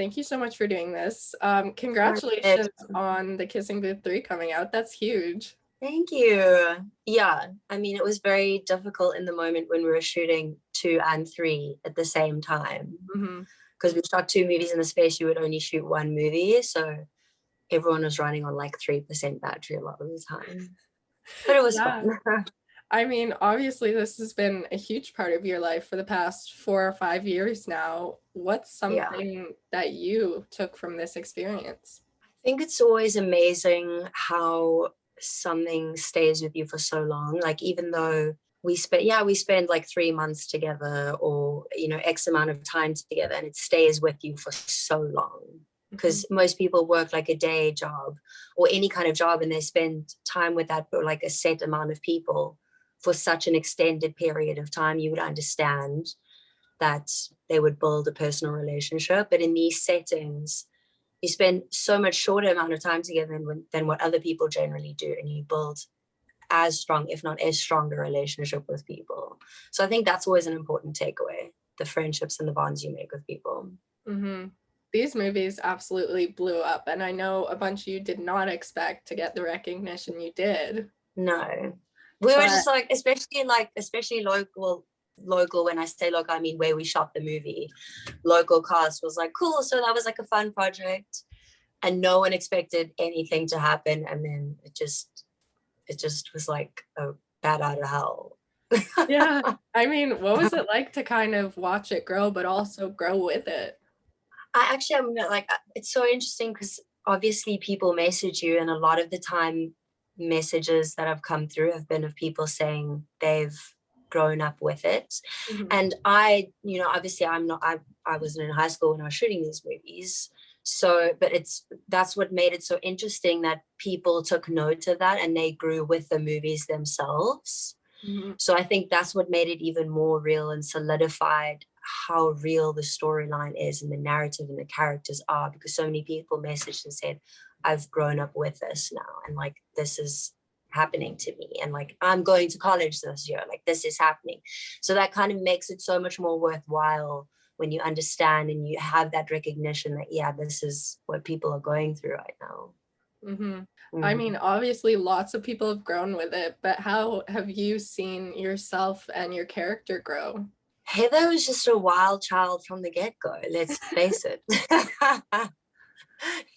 Thank you so much for doing this. Perfect. Congratulations on the Kissing Booth 3 coming out. That's huge. Thank you. Yeah, I mean, it was very difficult in the moment when we were shooting 2 and 3 at the same time Hmm. because we shot 2 movies in the space. You would only shoot 1 movie, so everyone was running on like 3% battery a lot of the time. But it was Yeah. fun. I mean, obviously, this has been a huge part of your life for the past 4 or 5 years now. What's Yeah, I something that you took from this experience? think it's always amazing how something stays with you for so long. Like even though we spend like 3 months together or X amount of time together and it stays with you for so long. Mhm. Because most people work like a day job or any kind of job and they spend time with that for like a set amount of people for such an extended period of time, you would understand that they would build a personal relationship. But in these settings, you spend so much shorter amount of time together than what other people generally do, and you build as strong, if not as strong, a relationship with people. So I think that's always an important takeaway: the friendships and the bonds you make with people. Hmm. These movies absolutely blew up, and I know a bunch of you did not expect to get the recognition you did. No, we were But just like, especially local. When I say local, I mean where we shot the movie. Local cast was like, cool. So that was like a fun project, and no one expected anything to happen, and then it just was like a bat out of hell. yeah, I mean, what was it like to kind of watch it grow, but also grow with it? I'm like, it's so interesting because obviously people message you, and a lot of the time, messages that have come through have been of people saying they've grown up with it. Mhm. And obviously I wasn't in high school when I was shooting these movies. So, but that's what made it so interesting that people took note of that and they grew with the movies themselves. Mhm. So I think that's what made it even more real and solidified how real the storyline is and the narrative and the characters are, because so many people messaged and said, I've grown up with this now, and like this is happening to me, and like I'm going to college this year, like this is happening. So that kind of makes it so much more worthwhile when you understand and you have that recognition that, yeah, this is what people are going through right now. Mhm. I Mhm. mean, obviously, lots of people have grown with it, but how have you seen yourself and your character grow? Heather was just a wild child from the get-go, let's face it.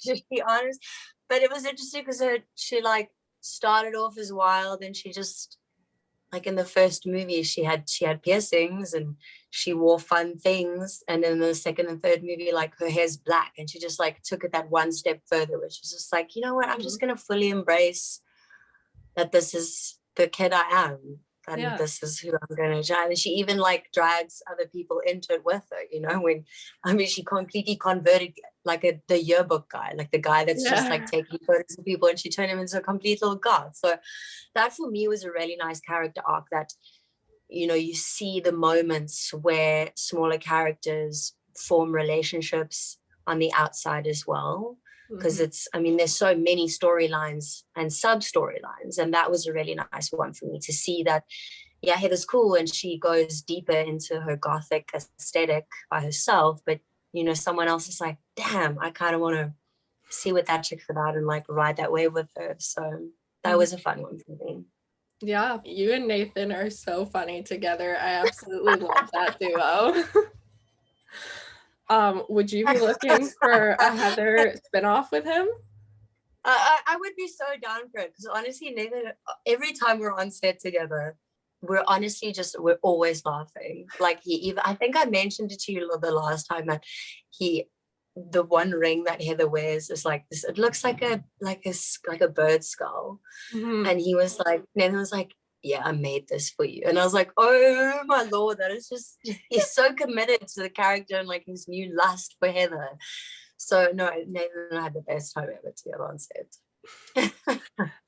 To be honest. But it was interesting because she like started off as wild, and she just, like, in the first movie she had piercings and she wore fun things, and in the second and third movie, like, her hair's black, and she just like took it that one step further, which was just like, you know what, I'm Mhm. just gonna fully embrace that this is the kid I am, and Yeah. this is who I'm going to drive. And she even like drags other people into it with her, when, I mean, she completely converted like the yearbook guy, like the guy that's just like Yeah. taking photos of people, and she turned him into a complete little goth. So that for me was a really nice character arc, that, you see the moments where smaller characters form relationships on the outside as well, because Mhm. I mean, there's so many storylines and sub storylines, and that was a really nice one for me to see that, yeah, Heather's cool and she goes deeper into her gothic aesthetic by herself, but someone else is like, damn, I kind of want to see what that chick's about and like ride that wave with her. So that Mhm. was a fun one for me. Yeah, you and Nathan are so funny together. I absolutely love that duo. Would you be looking for a Heather spinoff with him? I would be so down for it, because honestly, Nathan, every time we're on set together, we're always laughing. Like, I think I mentioned it to you the last time that the one ring that Heather wears is like this. It looks like a bird skull, Mhm. and Nathan was like, yeah, I made this for you. And I was like, oh my Lord, that is just, he's so committed to the character and like his new lust for Heather. So no, Nathan and I had the best time ever together on set.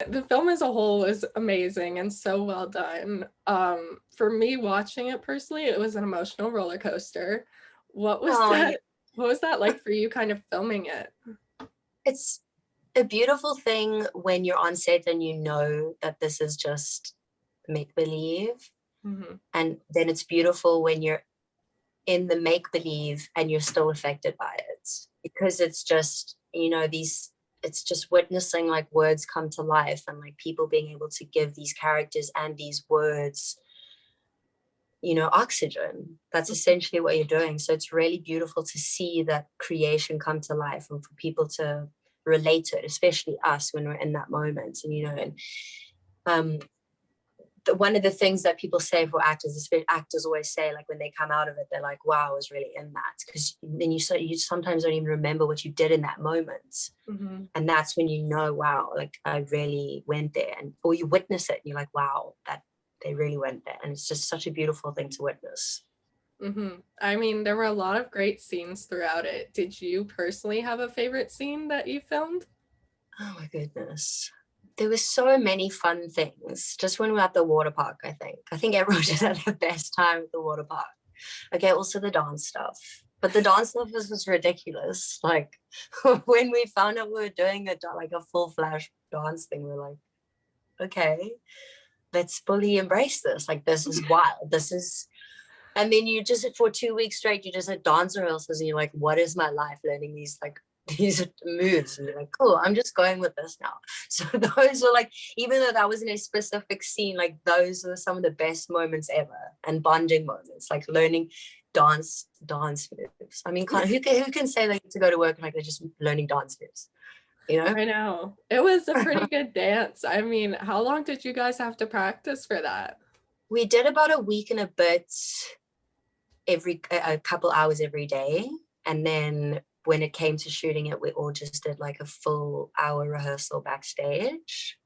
The film as a whole was amazing and so well done. For me watching it personally, it was an emotional roller coaster. What was Oh, yeah. that what was that like for you kind of filming it? It's a beautiful thing when you're on set and you know that this is just make believe. Mhm. And then it's beautiful when you're in the make believe and you're still affected by it, because it's just, you know, it's just witnessing like words come to life, and like people being able to give these characters and these words, you know, oxygen. That's essentially what you're doing. So it's really beautiful to see that creation come to life, and for people to relate to it, especially us when we're in that moment. And, you know, and one of the things that people say for actors, especially actors always say, like when they come out of it, they're like, wow, I was really in that. Because then you sometimes don't even remember what you did in that moment. Mm-hmm. And that's when you know, wow, like I really went there. And or you witness it and you're like, wow, that they really went there. And it's just such a beautiful thing to witness. Mm-hmm. I mean, there were a lot of great scenes throughout it. Did you personally have a favorite scene that you filmed? Oh my goodness. There were so many fun things. Just when we were at the water park, I think everyone just had the best time at the water park. Okay, also the dance stuff. But the dance stuff was ridiculous. Like when we found out we were doing a full flash dance thing, we're like, okay, let's fully embrace this. Like this is wild. This is, and then you just for 2 weeks straight, you just had dance rehearsals and you're like, what is my life learning these like these moves? And you're like, cool, I'm just going with this now. So those were like, even though that wasn't a specific scene, like those were some of the best moments ever, and bonding moments, like learning dance moves. I mean, who can say they get to go to work and like they're just learning dance moves, you know? I know. It was a pretty good dance. I mean, how long did you guys have to practice for that? We did about a week and a bit, a couple hours every day. And then when it came to shooting it, we all just did like a full hour rehearsal backstage,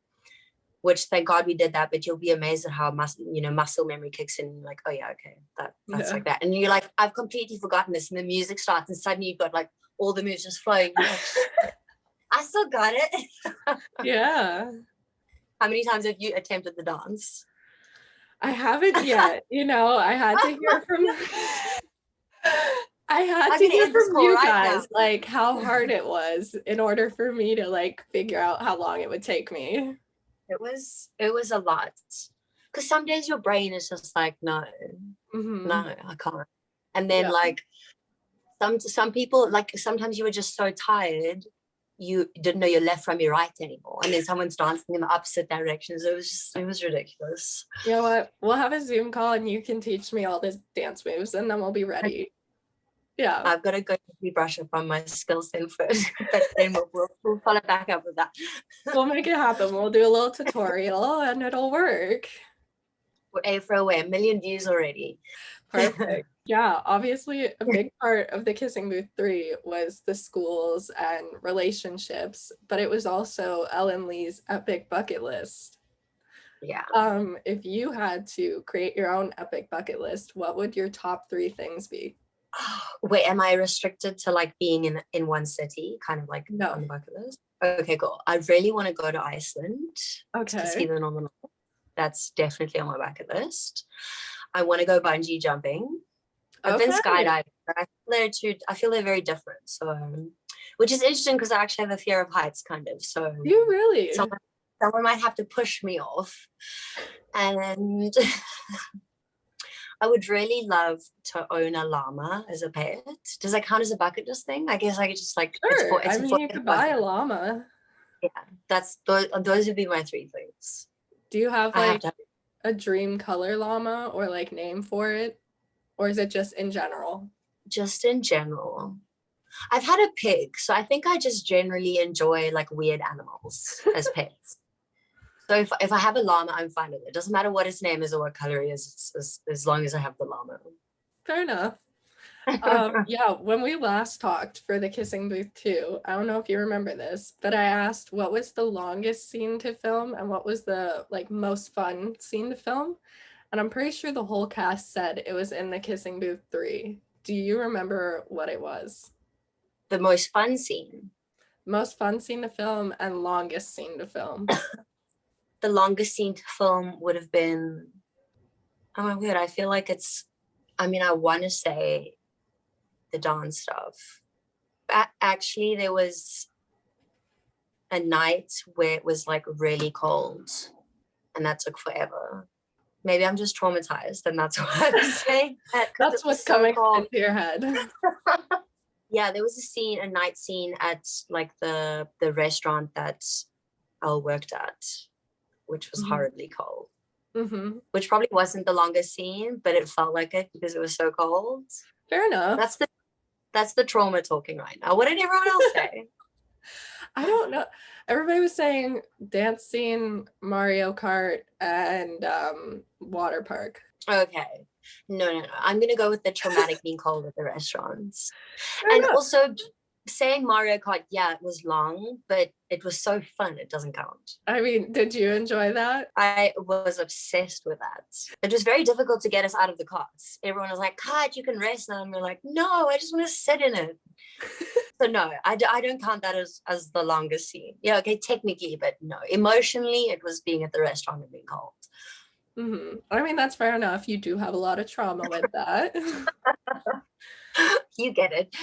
which thank God we did that. But you'll be amazed at how muscle memory kicks in. And you're like, oh yeah, okay, that's like that. And you're like, I've completely forgotten this. And the music starts and suddenly you've got like all the moves just flowing. Like, I still got it. Yeah. How many times have you attempted the dance? I haven't yet. You know, I had to hear from you right guys now. like how hard it was in order for me to like figure out how long it would take me. It was a lot. Because some days your brain is just like, no, Mm-hmm. I can't. And then Yeah. like some people, like sometimes you were just so tired you didn't know your left from your right anymore, and then someone's dancing in the opposite directions. It was ridiculous. You know what? We'll have a Zoom call and you can teach me all the dance moves and then we'll be ready. Yeah. I've got to go brush up on my skills then first, but then we'll follow back up with that. We'll make it happen. We'll do a little tutorial and it'll work. We're A for away, 1 million views already. Perfect. Yeah, obviously a big part of the Kissing Booth 3 was the schools and relationships, but it was also Ellen Lee's epic bucket list. Yeah. If you had to create your own epic bucket list, what would your top 3 things be? Wait, am I restricted to like being in one city, kind of like No. on the bucket list? Okay, cool. I really want to go to Iceland to see Okay. the Northern Lights. That's definitely on my bucket list. I want to go bungee jumping. I've been skydiving, but I feel they're very different. So, which is interesting because I actually have a fear of heights, kind of. So, You really? someone might have to push me off, and I would really love to own a llama as a pet. Does that count as a bucket list thing? I guess I could just like, Sure. I mean, you could buy a llama. Yeah, those would be my 3 things. Do you have like a dream color llama or like name for it? Or is it just in general? Just in general. I've had a pig, so I think I just generally enjoy like weird animals as pets. So if I have a llama, I'm fine with it. It doesn't matter what its name is or what color it is, as long as I have the llama. Fair enough. Yeah, when we last talked for the Kissing Booth 2, I don't know if you remember this, but I asked what was the longest scene to film and what was the like most fun scene to film. And I'm pretty sure the whole cast said it was in the Kissing Booth 3. Do you remember what it was? The most fun scene? Most fun scene to film and longest scene to film. The longest scene to film would have been, oh my god, I feel like I want to say the dance stuff. Actually, there was a night where it was like really cold and that took forever. Maybe I'm just traumatized and that's why I'm saying that. That's what's coming into your head. Yeah, there was a night scene at like the restaurant that Elle worked at, which was Mhm. horribly cold. Mhm. Which probably wasn't the longest scene, but it felt like it because it was so cold. Fair enough. That's the trauma talking right now. What did everyone else say? I don't know. Everybody was saying dance scene, Mario Kart, and water park. Okay. No. I'm gonna go with the traumatic being cold at the restaurants. Fair And enough. also saying Mario Kart, yeah, it was long, but it was so fun, it doesn't count. I mean, did you enjoy that? I was obsessed with that. It was very difficult to get us out of the carts. Everyone was like, "Kart, you can race now." And we're like, "No, I just want to sit in it." So no, I don't count that as the longest scene. Yeah, okay, technically, but no. Emotionally, it was being at the restaurant and being cold. Mm-hmm. I mean, that's fair enough. You do have a lot of trauma with that. You get it.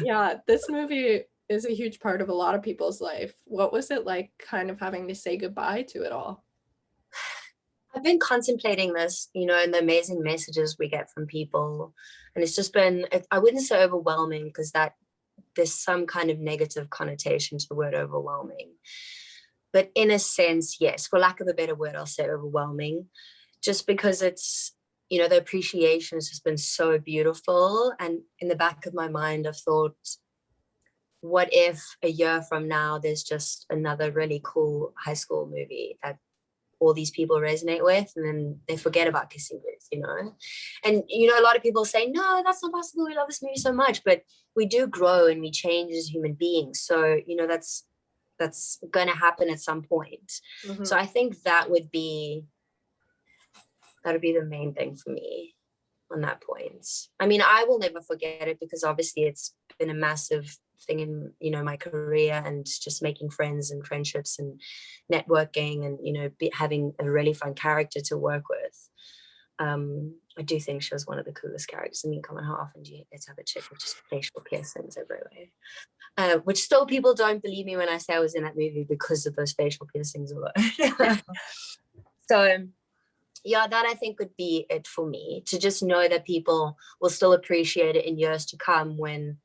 Yeah, this movie is a huge part of a lot of people's life. What was it like kind of having to say goodbye to it all? I've been contemplating this, and the amazing messages we get from people. And it's just been, I wouldn't say overwhelming because that there's some kind of negative connotation to the word overwhelming. But in a sense, yes, for lack of a better word, I'll say overwhelming, just because it's, the appreciation has just been so beautiful. And in the back of my mind, I've thought, what if a year from now, there's just another really cool high school movie that all these people resonate with, and then they forget about Kissing Booth. And a lot of people say, no, that's not possible, we love this movie so much, but we do grow and we change as human beings, so that's going to happen at some point. Mm-hmm. So I think that would be the main thing for me on that point. I mean, I will never forget it because obviously it's been a massive thing in my career, and just making friends and friendships and networking, and having a really fun character to work with. I do think she was one of the coolest characters. I mean, come on, how often do you get to have a chick with just facial piercings everywhere? Which still people don't believe me when I say I was in that movie because of those facial piercings alone. So yeah, that I think would be it for me, to just know that people will still appreciate it in years to come when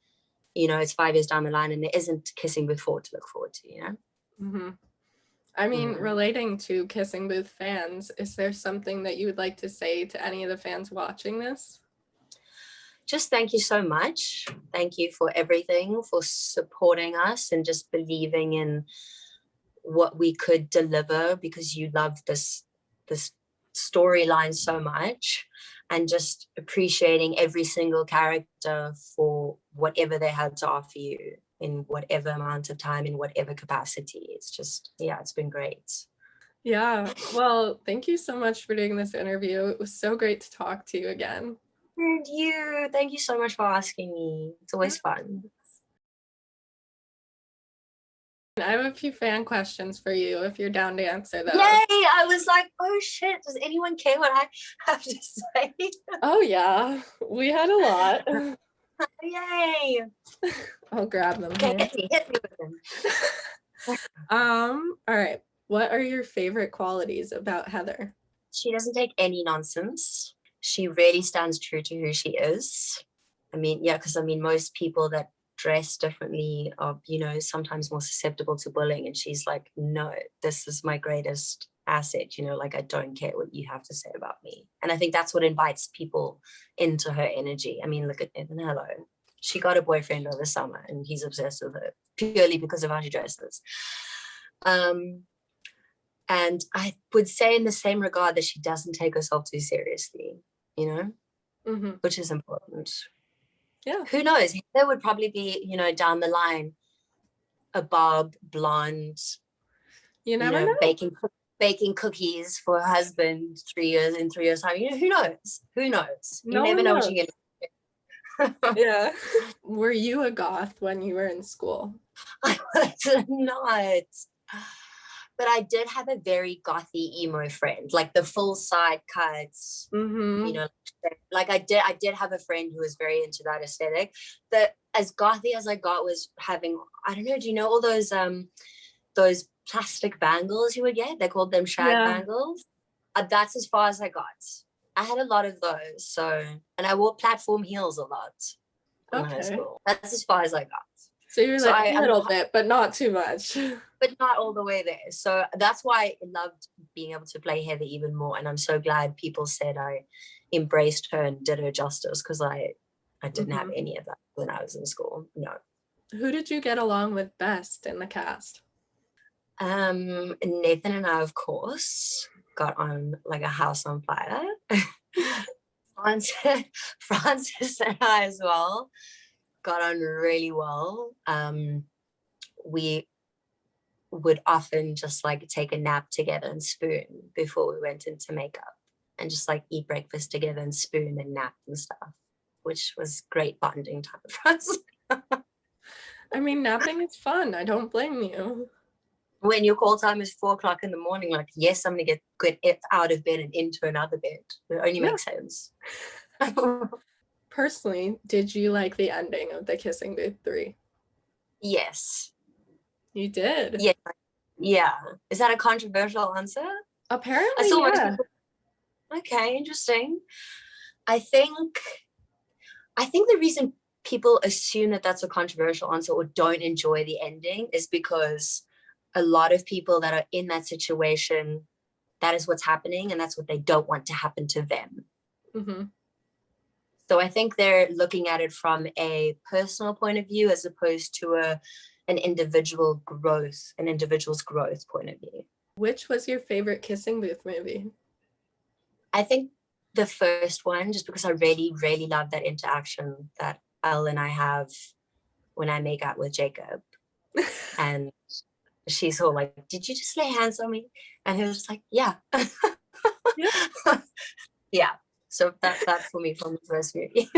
it's 5 years down the line and there isn't Kissing Booth 4 to look forward to. Mm-hmm. I mean, relating to Kissing Booth fans, is there something that you would like to say to any of the fans watching this? Just thank you so much. Thank you for everything, for supporting us and just believing in what we could deliver, because you love this storyline so much, and just appreciating every single character for whatever they had to offer you in whatever amount of time, in whatever capacity. It's just, yeah, it's been great. Yeah, well, thank you so much for doing this interview. It was so great to talk to you again. And you, thank you so much for asking me. It's always fun. I have a few fan questions for you if you're down to answer those. Yay! I was like, oh shit, does anyone care what I have to say? Oh yeah, we had a lot. Yay! I'll grab them Okay, here. hit me with them. All right. What are your favorite qualities about Heather? She doesn't take any nonsense. She really stands true to who she is. I mean, yeah, because most people that dress differently are, sometimes more susceptible to bullying. And she's like, no, this is my greatest asset. I don't care what you have to say about me. And I think that's what invites people into her energy. I mean, look at Evan. Hello. She got a boyfriend over summer and he's obsessed with her purely because of how she dresses. And I would say in the same regard that she doesn't take herself too seriously, which is important. Yeah. Who knows? There would probably be, down the line, a Bob blonde, you never know. Baking cookies for her husband in 3 years time. Who knows? Who knows? You No never one know knows. what you're gonna do. Yeah. Were you a goth when you were in school? I was not. But I did have a very gothy emo friend, like the full side cuts. Mm-hmm. Like I did have a friend who was very into that aesthetic. But as gothy as I got was having, I don't know, do you know all those plastic bangles you would get? They called them shag bangles. That's as far as I got. I had a lot of those. So, and I wore platform heels a lot. in high Okay. school. That's as far as I got. So you're So like a I'm little bit, but not too much. but not all the way there. So that's why I loved being able to play Heather even more. And I'm so glad people said I embraced her and did her justice, because I didn't have any of that when I was in school. No. Who did you get along with best in the cast? Nathan and I, of course, got on like a house on fire. Francis and I as well got on really well. We would often just like take a nap together and spoon before we went into makeup, and just like eat breakfast together and spoon and nap and stuff, which was great bonding time for us. I mean, napping is fun. I don't blame you. When your call time is 4 o'clock in the morning, like, yes, I'm gonna get out of bed and into another bed. It only makes sense. Personally, did you like the ending of The Kissing Booth 3? Yes. You did? Yeah. Yeah. Is that a controversial answer? Apparently, I saw yeah. people... Okay, interesting. I think the reason people assume that that's a controversial answer or don't enjoy the ending is because a lot of people that are in that situation, that is what's happening, and that's what they don't want to happen to them. Mm-hmm. So I think they're looking at it from a personal point of view as opposed to an individual's growth point of view. Which was your favorite Kissing Booth movie? I think the first one, just because I really, really love that interaction that Elle and I have when I make out with Jacob. And she's all like, did you just lay hands on me? And he was just like, yeah. Yeah. Yeah. So that for me from the first movie.